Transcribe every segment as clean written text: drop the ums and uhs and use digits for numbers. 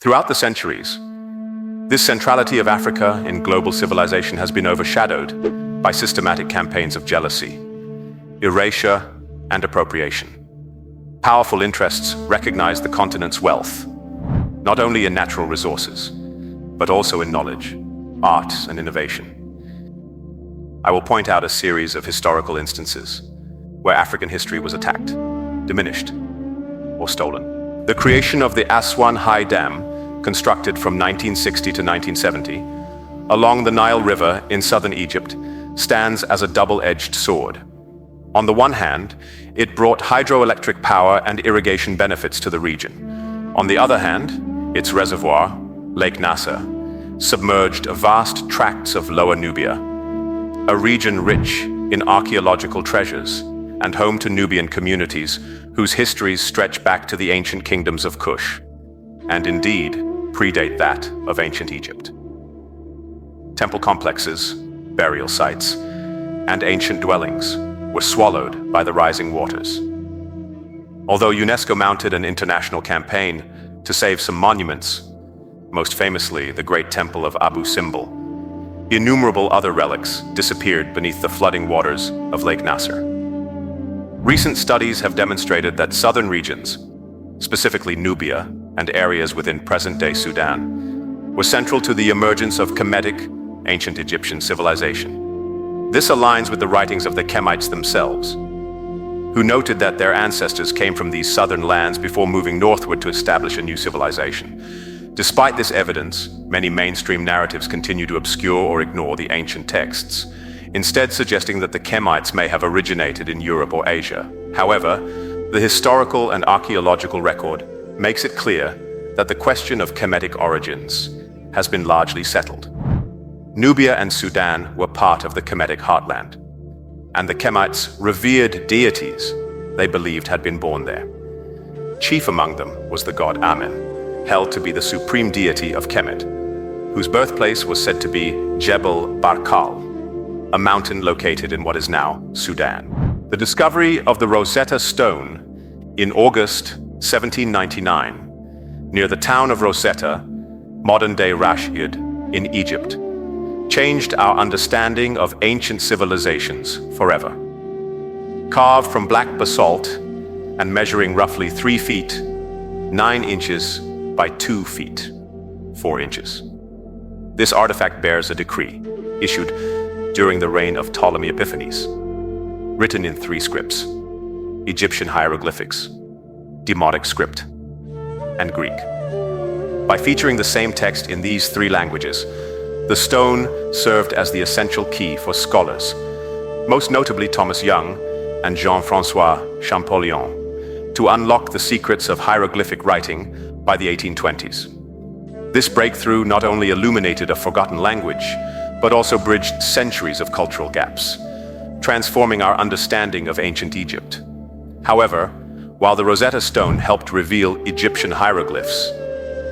Throughout the centuries, this centrality of Africa in global civilization has been overshadowed by systematic campaigns of jealousy, erasure, and appropriation. Powerful interests recognize the continent's wealth, not only in natural resources, but also in knowledge, art, and innovation. I will point out a series of historical instances where African history was attacked, diminished, or stolen. The creation of the Aswan High Dam, constructed from 1960 to 1970, along the Nile River in southern Egypt, stands as a double-edged sword. On the one hand, it brought hydroelectric power and irrigation benefits to the region. On the other hand, its reservoir, Lake Nasser, submerged vast tracts of Lower Nubia, a region rich in archaeological treasures and home to Nubian communities whose histories stretch back to the ancient kingdoms of Kush, and indeed predate that of ancient Egypt. Temple complexes, burial sites, and ancient dwellings were swallowed by the rising waters. Although UNESCO mounted an international campaign to save some monuments, most famously the Great Temple of Abu Simbel, innumerable other relics disappeared beneath the flooding waters of Lake Nasser. Recent studies have demonstrated that southern regions, specifically Nubia and areas within present-day Sudan, were central to the emergence of Kemetic, ancient Egyptian civilization. This aligns with the writings of the Kemites themselves, who noted that their ancestors came from these southern lands before moving northward to establish a new civilization. Despite this evidence, many mainstream narratives continue to obscure or ignore the ancient texts, instead suggesting that the Kemites may have originated in Europe or Asia. However, the historical and archaeological record makes it clear that the question of Kemetic origins has been largely settled. Nubia and Sudan were part of the Kemetic heartland, and the Kemites revered deities they believed had been born there. Chief among them was the god Amen, held to be the supreme deity of Kemet, whose birthplace was said to be Jebel Barkal, a mountain located in what is now Sudan. The discovery of the Rosetta Stone in August 1799, near the town of Rosetta, modern-day Rashid, in Egypt, changed our understanding of ancient civilizations forever. Carved from black basalt and measuring roughly 3 feet, 9 inches by 2 feet, 4 inches. This artifact bears a decree issued during the reign of Ptolemy Epiphanes, written in 3 scripts: Egyptian hieroglyphics, Demotic script, and Greek. By featuring the same text in these 3 languages, the stone served as the essential key for scholars, most notably Thomas Young and Jean-François Champollion, to unlock the secrets of hieroglyphic writing by the 1820s. This breakthrough not only illuminated a forgotten language, but also bridged centuries of cultural gaps, transforming our understanding of ancient Egypt. However, while the Rosetta Stone helped reveal Egyptian hieroglyphs,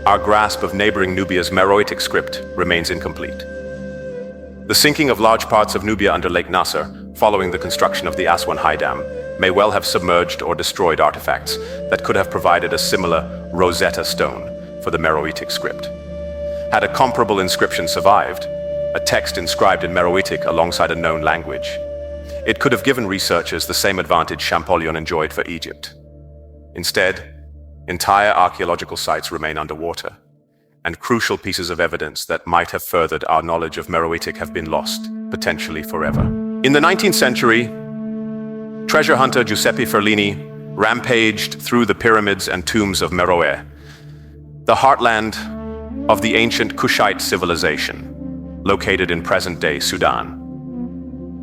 our grasp of neighboring Nubia's Meroitic script remains incomplete. The sinking of large parts of Nubia under Lake Nasser, following the construction of the Aswan High Dam, may well have submerged or destroyed artifacts that could have provided a similar Rosetta Stone for the Meroitic script. Had a comparable inscription survived, a text inscribed in Meroitic alongside a known language, it could have given researchers the same advantage Champollion enjoyed for Egypt. Instead, entire archaeological sites remain underwater, and crucial pieces of evidence that might have furthered our knowledge of Meroitic have been lost, potentially forever. In the 19th century, treasure hunter Giuseppe Ferlini rampaged through the pyramids and tombs of Meroe, the heartland of the ancient Kushite civilization, located in present-day Sudan.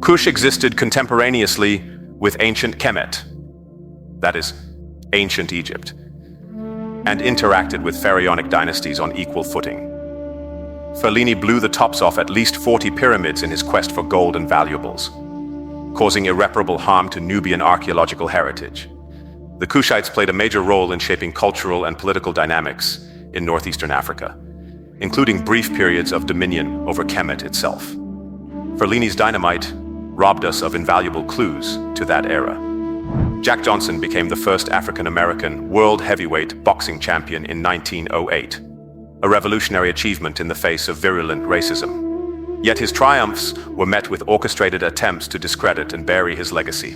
Kush existed contemporaneously with ancient Kemet, that is, ancient Egypt, and interacted with pharaonic dynasties on equal footing. Ferlini blew the tops off at least 40 pyramids in his quest for gold and valuables, causing irreparable harm to Nubian archaeological heritage. The Kushites played a major role in shaping cultural and political dynamics in northeastern Africa, including brief periods of dominion over Kemet itself. Ferlini's dynamite robbed us of invaluable clues to that era. Jack Johnson became the first African-American world heavyweight boxing champion in 1908, a revolutionary achievement in the face of virulent racism. Yet his triumphs were met with orchestrated attempts to discredit and bury his legacy.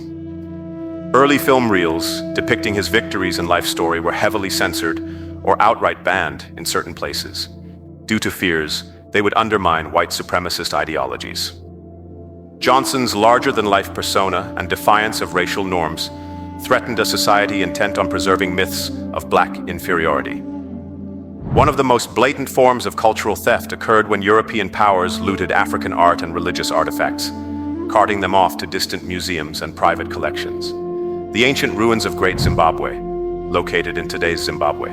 Early film reels depicting his victories and life story were heavily censored or outright banned in certain places, due to fears they would undermine white supremacist ideologies. Johnson's larger-than-life persona and defiance of racial norms threatened a society intent on preserving myths of black inferiority. One of the most blatant forms of cultural theft occurred when European powers looted African art and religious artifacts, carting them off to distant museums and private collections. The ancient ruins of Great Zimbabwe, located in today's Zimbabwe,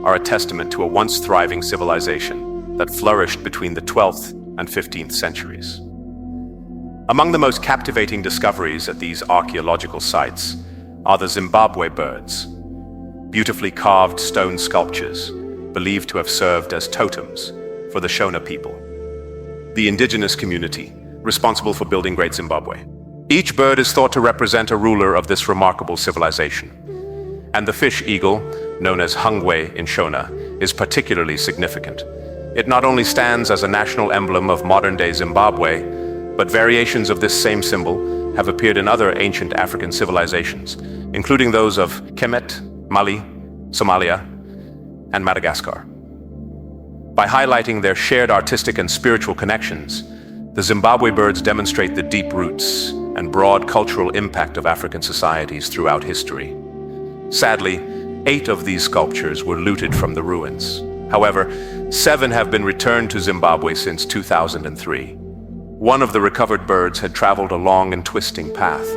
are a testament to a once thriving civilization that flourished between the 12th and 15th centuries. Among the most captivating discoveries at these archaeological sites are the Zimbabwe birds, beautifully carved stone sculptures believed to have served as totems for the Shona people, the indigenous community responsible for building Great Zimbabwe. Each bird is thought to represent a ruler of this remarkable civilization, and the fish eagle, known as Hungwe in Shona, is particularly significant. It not only stands as a national emblem of modern-day Zimbabwe, but variations of this same symbol have appeared in other ancient African civilizations, including those of Kemet, Mali, Somalia, and Madagascar. By highlighting their shared artistic and spiritual connections, the Zimbabwe birds demonstrate the deep roots and broad cultural impact of African societies throughout history. Sadly, 8 of these sculptures were looted from the ruins. However, 7 have been returned to Zimbabwe since 2003. One of the recovered birds had traveled a long and twisting path.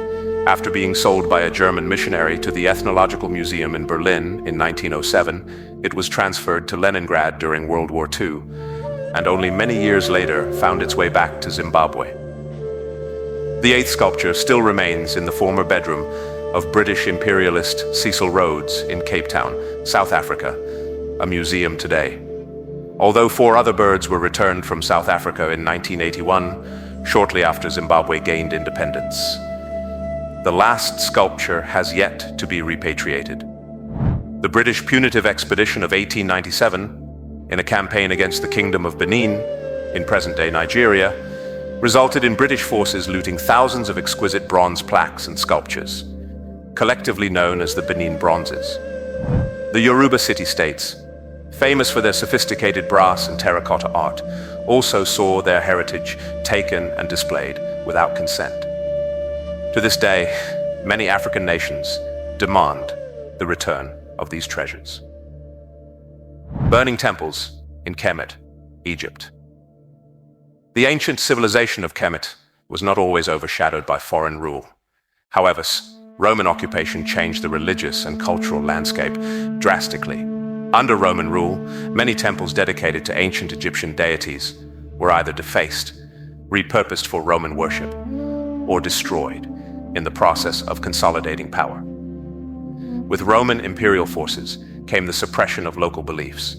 After being sold by a German missionary to the Ethnological Museum in Berlin in 1907, it was transferred to Leningrad during World War II, and only many years later found its way back to Zimbabwe. The 8th sculpture still remains in the former bedroom of British imperialist Cecil Rhodes in Cape Town, South Africa, a museum today. Although 4 other birds were returned from South Africa in 1981, shortly after Zimbabwe gained independence. The last sculpture has yet to be repatriated. The British punitive expedition of 1897, in a campaign against the Kingdom of Benin, in present-day Nigeria, resulted in British forces looting thousands of exquisite bronze plaques and sculptures, collectively known as the Benin Bronzes. The Yoruba city-states, famous for their sophisticated brass and terracotta art, also saw their heritage taken and displayed without consent. To this day, many African nations demand the return of these treasures. Burning temples in Kemet, Egypt. The ancient civilization of Kemet was not always overshadowed by foreign rule. However, Roman occupation changed the religious and cultural landscape drastically. Under Roman rule, many temples dedicated to ancient Egyptian deities were either defaced, repurposed for Roman worship, or destroyed in the process of consolidating power. With Roman imperial forces came the suppression of local beliefs,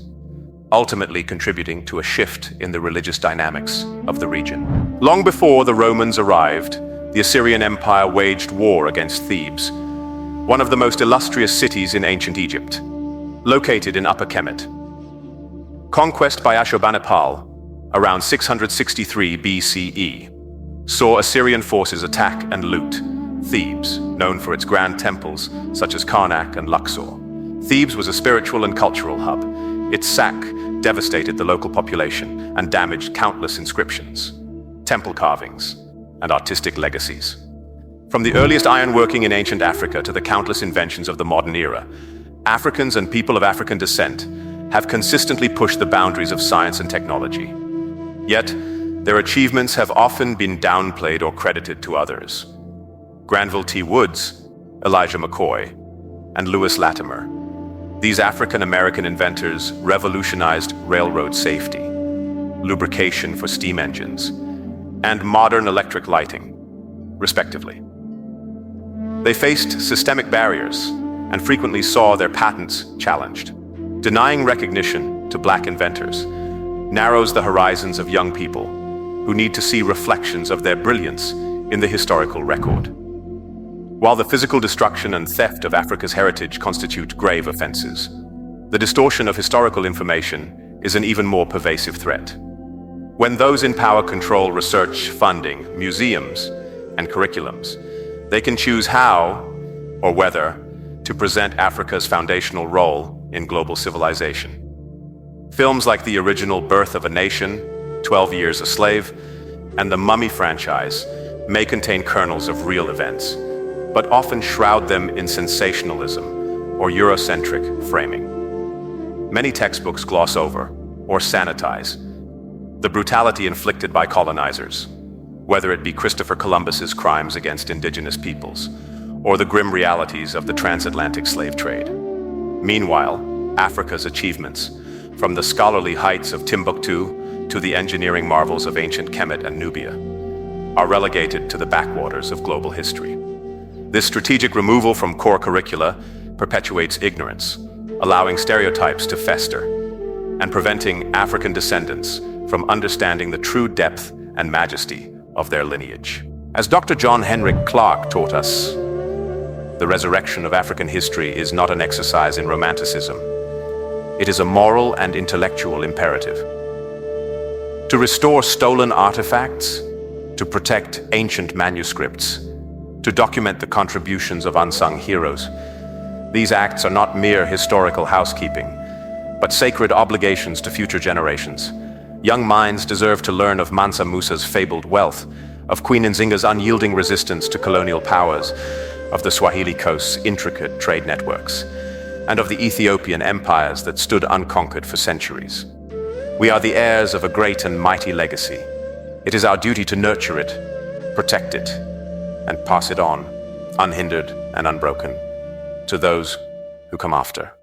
ultimately contributing to a shift in the religious dynamics of the region. Long before the Romans arrived, the Assyrian Empire waged war against Thebes, one of the most illustrious cities in ancient Egypt, located in Upper Kemet. Conquest by Ashurbanipal, around 663 BCE, saw Assyrian forces attack and loot Thebes, known for its grand temples such as Karnak and Luxor. Thebes was a spiritual and cultural hub. Its sack devastated the local population and damaged countless inscriptions, temple carvings, and artistic legacies. From the earliest ironworking in ancient Africa to the countless inventions of the modern era, Africans and people of African descent have consistently pushed the boundaries of science and technology. Yet, their achievements have often been downplayed or credited to others. Granville T. Woods, Elijah McCoy, and Lewis Latimer. These African-American inventors revolutionized railroad safety, lubrication for steam engines, and modern electric lighting, respectively. They faced systemic barriers and frequently saw their patents challenged. Denying recognition to Black inventors narrows the horizons of young people who need to see reflections of their brilliance in the historical record. While the physical destruction and theft of Africa's heritage constitute grave offenses, the distortion of historical information is an even more pervasive threat. When those in power control research, funding, museums, and curriculums, they can choose how or whether to present Africa's foundational role in global civilization. Films like the original Birth of a Nation, 12 Years a Slave, and the Mummy franchise may contain kernels of real events, but often shroud them in sensationalism or Eurocentric framing. Many textbooks gloss over or sanitize the brutality inflicted by colonizers, whether it be Christopher Columbus's crimes against indigenous peoples or the grim realities of the transatlantic slave trade. Meanwhile, Africa's achievements, from the scholarly heights of Timbuktu to the engineering marvels of ancient Kemet and Nubia, are relegated to the backwaters of global history. This strategic removal from core curricula perpetuates ignorance, allowing stereotypes to fester, and preventing African descendants from understanding the true depth and majesty of their lineage. As Dr. John Henrik Clarke taught us, the resurrection of African history is not an exercise in romanticism. It is a moral and intellectual imperative. To restore stolen artifacts, to protect ancient manuscripts, to document the contributions of unsung heroes, these acts are not mere historical housekeeping, but sacred obligations to future generations. Young minds deserve to learn of Mansa Musa's fabled wealth, of Queen Nzinga's unyielding resistance to colonial powers, of the Swahili Coast's intricate trade networks, and of the Ethiopian empires that stood unconquered for centuries. We are the heirs of a great and mighty legacy. It is our duty to nurture it, protect it, and pass it on, unhindered and unbroken, to those who come after.